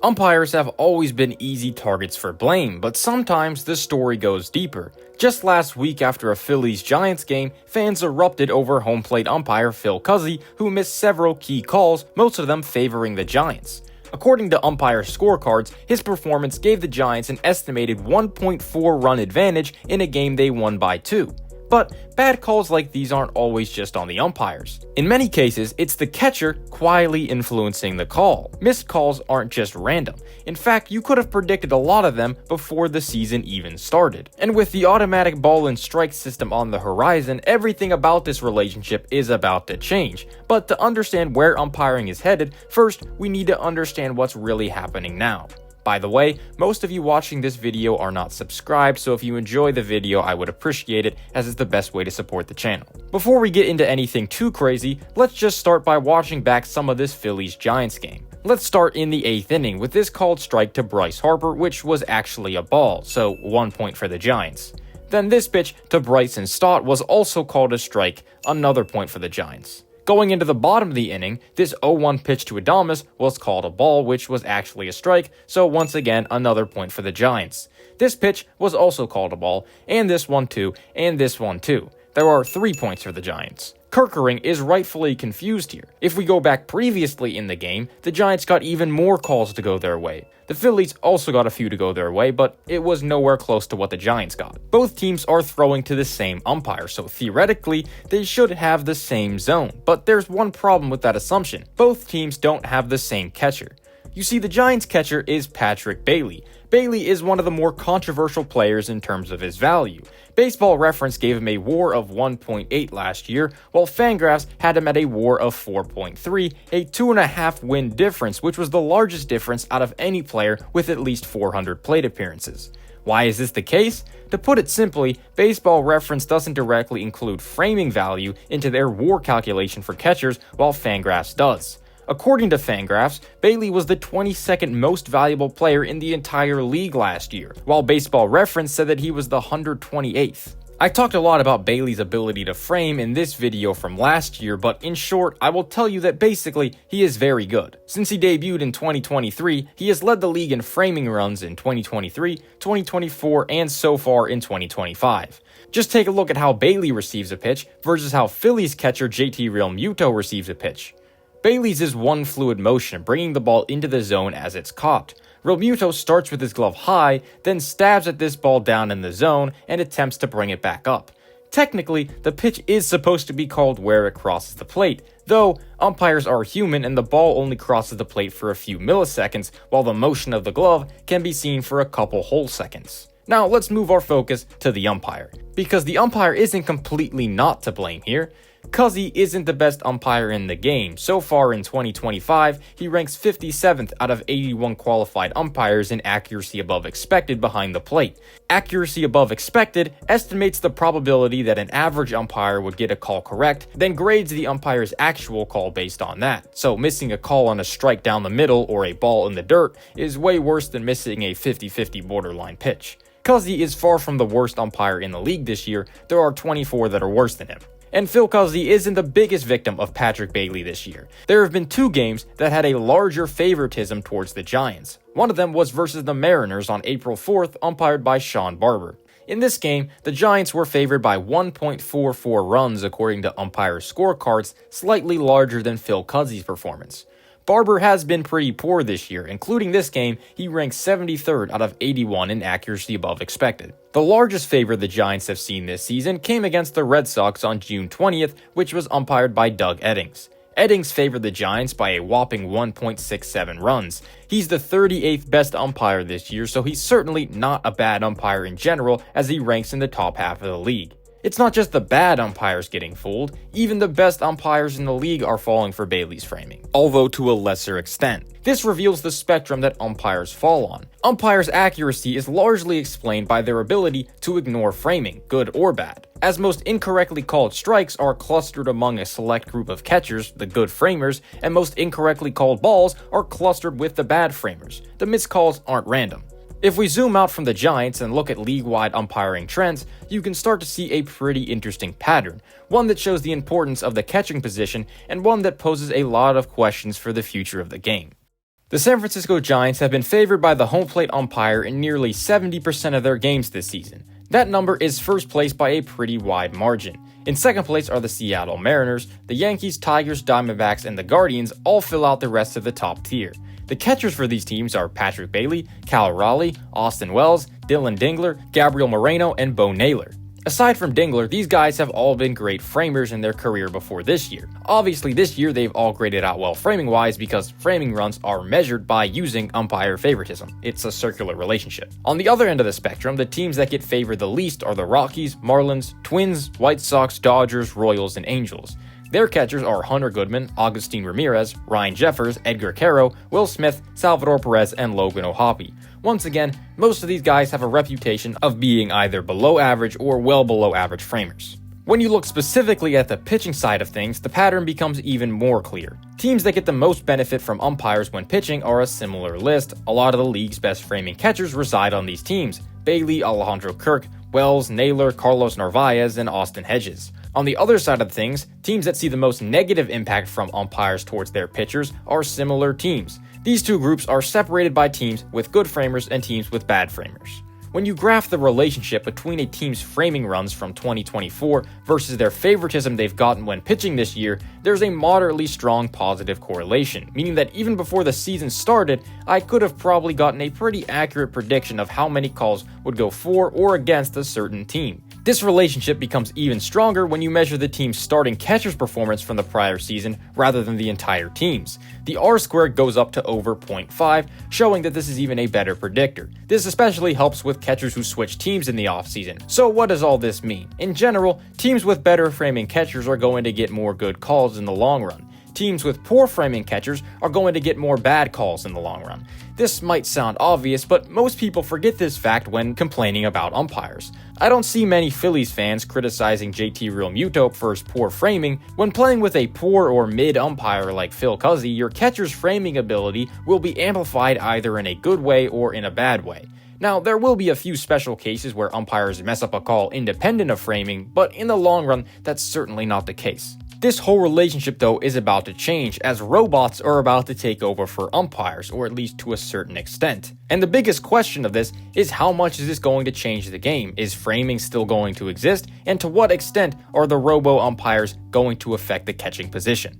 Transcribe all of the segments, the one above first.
Umpires have always been easy targets for blame, but sometimes the story goes deeper. Just last week after a Phillies-Giants game, fans erupted over home plate umpire Phil Cuzzi, who missed several key calls, most of them favoring the Giants. According to umpire scorecards, his performance gave the Giants an estimated 1.4 run advantage in a game they won by 2. But bad calls like these aren't always just on the umpires. In many cases, it's the catcher quietly influencing the call. Missed calls aren't just random. In fact, you could have predicted a lot of them before the season even started. And with the automatic ball and strike system on the horizon, everything about this relationship is about to change. But to understand where umpiring is headed, first, we need to understand what's really happening now. By the way, most of you watching this video are not subscribed, so if you enjoy the video, I would appreciate it, as it's the best way to support the channel. Before we get into anything too crazy, let's just start by watching back some of this Phillies-Giants game. Let's start in the 8th inning with this called strike to Bryce Harper, which was actually a ball, so 1 point for the Giants. Then this pitch to Bryson Stott was also called a strike, another point for the Giants. Going into the bottom of the inning, this 0-1 pitch to Adames was called a ball, which was actually a strike, so once again another point for the Giants. This pitch was also called a ball, and this one too, and this one too. There are 3 points for the Giants. Kerkering is rightfully confused here. If we go back previously in the game, the Giants got even more calls to go their way. The Phillies also got a few to go their way, but it was nowhere close to what the Giants got. Both teams are throwing to the same umpire, so theoretically, they should have the same zone. But there's one problem with that assumption. Both teams don't have the same catcher. You see, the Giants catcher is Patrick Bailey. Bailey is one of the more controversial players in terms of his value. Baseball Reference gave him a WAR of 1.8 last year, while Fangraphs had him at a WAR of 4.3, a 2.5 win difference, which was the largest difference out of any player with at least 400 plate appearances. Why is this the case? To put it simply, Baseball Reference doesn't directly include framing value into their WAR calculation for catchers, while Fangraphs does. According to Fangraphs, Bailey was the 22nd most valuable player in the entire league last year, while Baseball Reference said that he was the 128th. I talked a lot about Bailey's ability to frame in this video from last year, but in short, I will tell you that basically, he is very good. Since he debuted in 2023, he has led the league in framing runs in 2023, 2024, and so far in 2025. Just take a look at how Bailey receives a pitch versus how Phillies catcher JT Realmuto receives a pitch. Bailey's is one fluid motion, bringing the ball into the zone as it's caught. Realmuto starts with his glove high, then stabs at this ball down in the zone and attempts to bring it back up. Technically, the pitch is supposed to be called where it crosses the plate, though umpires are human and the ball only crosses the plate for a few milliseconds, while the motion of the glove can be seen for a couple whole seconds. Now let's move our focus to the umpire, because the umpire isn't completely not to blame here. Cuzzi isn't the best umpire in the game. So far in 2025, he ranks 57th out of 81 qualified umpires in accuracy above expected behind the plate. Accuracy above expected estimates the probability that an average umpire would get a call correct, then grades the umpire's actual call based on that. So missing a call on a strike down the middle or a ball in the dirt is way worse than missing a 50-50 borderline pitch. Cuzzi is far from the worst umpire in the league this year. There are 24 that are worse than him. And Phil Cuzzi isn't the biggest victim of Patrick Bailey this year. There have been 2 games that had a larger favoritism towards the Giants. One of them was versus the Mariners on April 4th, umpired by Sean Barber. In this game, the Giants were favored by 1.44 runs according to umpire scorecards, slightly larger than Phil Cuzzi's performance. Barber has been pretty poor this year. Including this game, he ranks 73rd out of 81 in accuracy above expected. The largest favor the Giants have seen this season came against the Red Sox on June 20th, which was umpired by Doug Eddings. Eddings favored the Giants by a whopping 1.67 runs. He's the 38th best umpire this year, so he's certainly not a bad umpire in general, as he ranks in the top half of the league. It's not just the bad umpires getting fooled, even the best umpires in the league are falling for Bailey's framing, although to a lesser extent. This reveals the spectrum that umpires fall on. Umpires' accuracy is largely explained by their ability to ignore framing, good or bad, as most incorrectly called strikes are clustered among a select group of catchers, the good framers, and most incorrectly called balls are clustered with the bad framers. The missed calls aren't random. If we zoom out from the Giants and look at league-wide umpiring trends, you can start to see a pretty interesting pattern, one that shows the importance of the catching position and one that poses a lot of questions for the future of the game. The San Francisco Giants have been favored by the home plate umpire in nearly 70% of their games this season. That number is first place by a pretty wide margin. In second place are the Seattle Mariners. The Yankees, Tigers, Diamondbacks, and the Guardians all fill out the rest of the top tier. The catchers for these teams are Patrick Bailey, Cal Raleigh, Austin Wells, Dylan Dingler, Gabriel Moreno, and Bo Naylor. Aside from Dingler, these guys have all been great framers in their career before this year. Obviously, this year they've all graded out well framing-wise because framing runs are measured by using umpire favoritism. It's a circular relationship. On the other end of the spectrum, the teams that get favored the least are the Rockies, Marlins, Twins, White Sox, Dodgers, Royals, and Angels. Their catchers are Hunter Goodman, Agustin Ramirez, Ryan Jeffers, Edgar Caro, Will Smith, Salvador Perez, and Logan O'Hoppe. Once again, most of these guys have a reputation of being either below average or well below average framers. When you look specifically at the pitching side of things, the pattern becomes even more clear. Teams that get the most benefit from umpires when pitching are a similar list. A lot of the league's best framing catchers reside on these teams: Bailey, Alejandro Kirk, Wells, Naylor, Carlos Narvaez, and Austin Hedges. On the other side of things, teams that see the most negative impact from umpires towards their pitchers are similar teams. These two groups are separated by teams with good framers and teams with bad framers. When you graph the relationship between a team's framing runs from 2024 versus their favoritism they've gotten when pitching this year, there's a moderately strong positive correlation, meaning that even before the season started, I could have probably gotten a pretty accurate prediction of how many calls would go for or against a certain team. This relationship becomes even stronger when you measure the team's starting catcher's performance from the prior season rather than the entire team's. The R-squared goes up to over 0.5, showing that this is even a better predictor. This especially helps with catchers who switch teams in the offseason. So what does all this mean? In general, teams with better framing catchers are going to get more good calls in the long run. Teams with poor framing catchers are going to get more bad calls in the long run. This might sound obvious, but most people forget this fact when complaining about umpires. I don't see many Phillies fans criticizing JT Realmuto for his poor framing. When playing with a poor or mid umpire like Phil Cuzzi, your catcher's framing ability will be amplified either in a good way or in a bad way. Now, there will be a few special cases where umpires mess up a call independent of framing, but in the long run, that's certainly not the case. This whole relationship, though, is about to change, as robots are about to take over for umpires, or at least to a certain extent. And the biggest question of this is, how much is this going to change the game? Is framing still going to exist? And to what extent are the robo-umpires going to affect the catching position?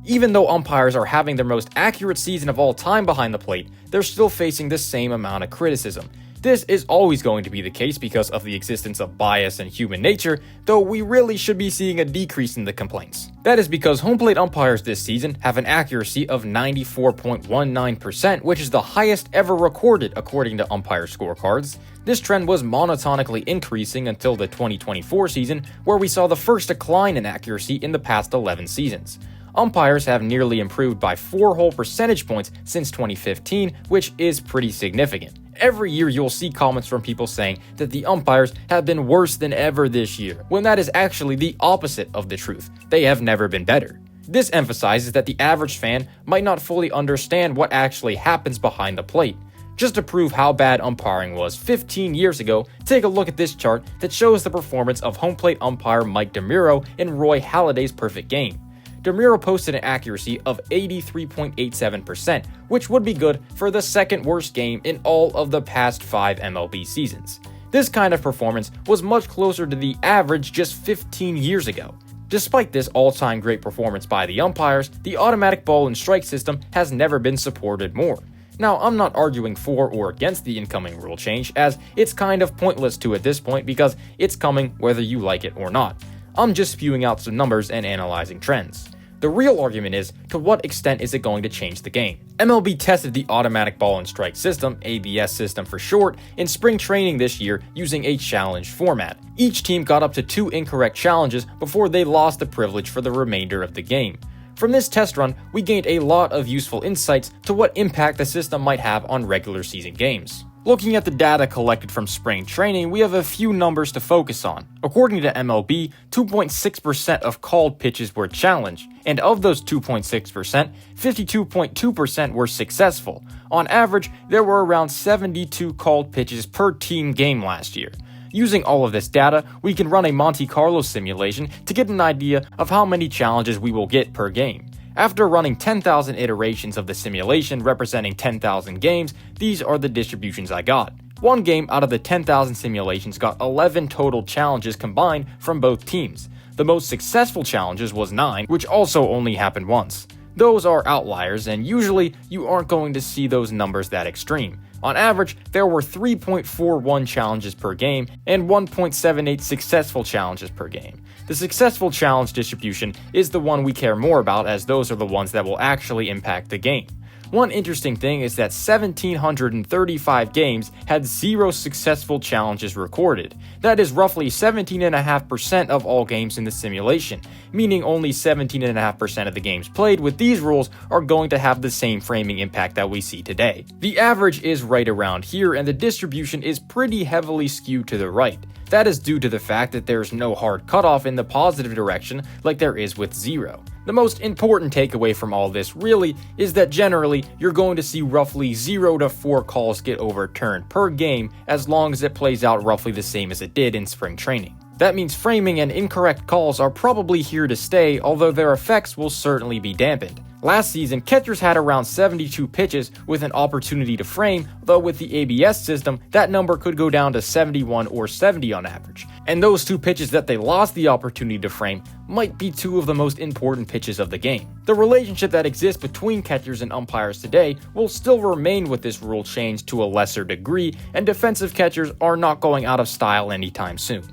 Even though umpires are having their most accurate season of all time behind the plate, they're still facing the same amount of criticism. This is always going to be the case because of the existence of bias and human nature, though we really should be seeing a decrease in the complaints. That is because home plate umpires this season have an accuracy of 94.19%, which is the highest ever recorded according to umpire scorecards. This trend was monotonically increasing until the 2024 season, where we saw the first decline in accuracy in the past 11 seasons. Umpires have nearly improved by 4 whole percentage points since 2015, which is pretty significant. Every year you'll see comments from people saying that the umpires have been worse than ever this year, when that is actually the opposite of the truth. They have never been better. This emphasizes that the average fan might not fully understand what actually happens behind the plate. Just to prove how bad umpiring was 15 years ago, take a look at this chart that shows the performance of home plate umpire Mike DeMuro in Roy Halladay's perfect game. DeMuro posted an accuracy of 83.87%, which would be good for the second worst game in all of the past 5 MLB seasons. This kind of performance was much closer to the average just 15 years ago. Despite this all-time great performance by the umpires, the automatic ball and strike system has never been supported more. Now, I'm not arguing for or against the incoming rule change, as it's kind of pointless to at this point because it's coming whether you like it or not. I'm just spewing out some numbers and analyzing trends. The real argument is, to what extent is it going to change the game? MLB tested the automatic ball and strike system, ABS system for short, in spring training this year using a challenge format. Each team got up to 2 incorrect challenges before they lost the privilege for the remainder of the game. From this test run, we gained a lot of useful insights to what impact the system might have on regular season games. Looking at the data collected from spring training, we have a few numbers to focus on. According to MLB, 2.6% of called pitches were challenged, and of those 2.6%, 52.2% were successful. On average, there were around 72 called pitches per team game last year. Using all of this data, we can run a Monte Carlo simulation to get an idea of how many challenges we will get per game. After running 10,000 iterations of the simulation representing 10,000 games, these are the distributions I got. One game out of the 10,000 simulations got 11 total challenges combined from both teams. The most successful challenges was 9, which also only happened once. Those are outliers, and usually you aren't going to see those numbers that extreme. On average, there were 3.41 challenges per game and 1.78 successful challenges per game. The successful challenge distribution is the one we care more about, as those are the ones that will actually impact the game. One interesting thing is that 1,735 games had 0 successful challenges recorded. That is roughly 17.5% of all games in the simulation, meaning only 17.5% of the games played with these rules are going to have the same framing impact that we see today. The average is right around here, and the distribution is pretty heavily skewed to the right. That is due to the fact that there's no hard cutoff in the positive direction like there is with 0. The most important takeaway from all this really is that generally you're going to see roughly 0 to 4 calls get overturned per game as long as it plays out roughly the same as it did in spring training. That means framing and incorrect calls are probably here to stay, although their effects will certainly be dampened. Last season, catchers had around 72 pitches with an opportunity to frame, though with the ABS system, that number could go down to 71 or 70 on average. And those 2 pitches that they lost the opportunity to frame might be 2 of the most important pitches of the game. The relationship that exists between catchers and umpires today will still remain with this rule change to a lesser degree, and defensive catchers are not going out of style anytime soon.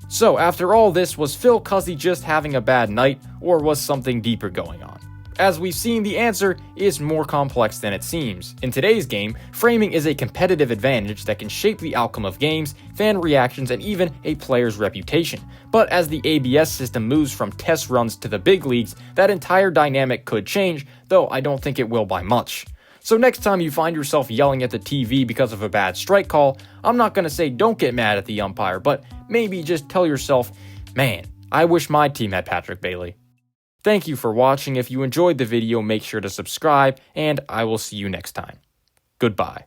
So after all this, was Phil Cuzzi just having a bad night, or was something deeper going on? As we've seen, the answer is more complex than it seems. In today's game, framing is a competitive advantage that can shape the outcome of games, fan reactions, and even a player's reputation. But as the ABS system moves from test runs to the big leagues, that entire dynamic could change, though I don't think it will by much. So next time you find yourself yelling at the TV because of a bad strike call, I'm not going to say don't get mad at the umpire, but maybe just tell yourself, man, I wish my team had Patrick Bailey. Thank you for watching. If you enjoyed the video, make sure to subscribe, and I will see you next time. Goodbye.